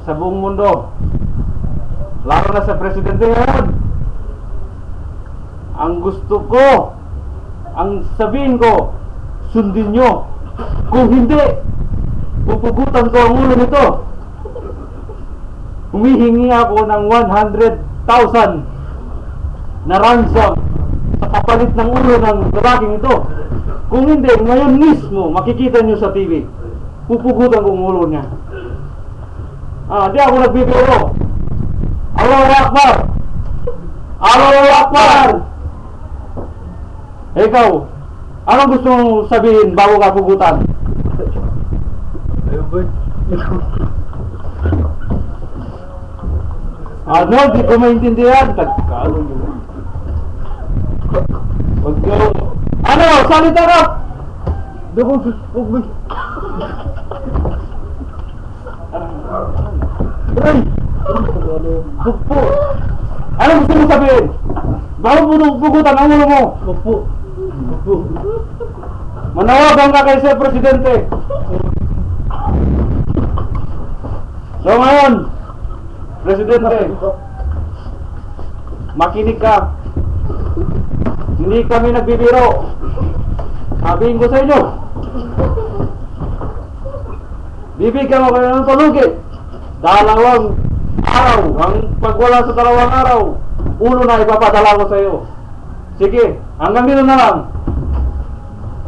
sa buong mundo, lalo na sa presidente ngayon. Ang gusto ko, ang sabihin ko, sundin nyo. Kung hindi, pupugutan ko ang ulo nito. Humihingi ako ng 100,000 na ransom sa kapalit ng ulo ng lalaking ito. Kung hindi, ngayon mismo makikita nyo sa TV, pupugutan ko ang ulo niya. Di ako nagbibiro. Allahu Akbar! Allahu Akbar! Ikaw, anong gusto mong sabihin bago ka pugutan? Ano? Di ko maintindihan. Tagkalo mo. Ano? Salita ka! Ay! Pupo! Ano gusto mo sabihin? Bago mo pugutan ang ulo mo? Pupo! Manawagan ka kay Sir Presidente. So ngayon, Presidente, makinig ka. Hindi kami nagbibiro. Sabihin ko sa inyo, bibigyan mo kayo ng tulugi. 2 araw. Ang pagwala sa 2 araw, ulo na ipapadala ko sa iyo. Sige, hanggang dito na lang.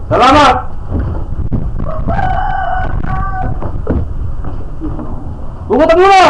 Salamat! Pugutan mo na!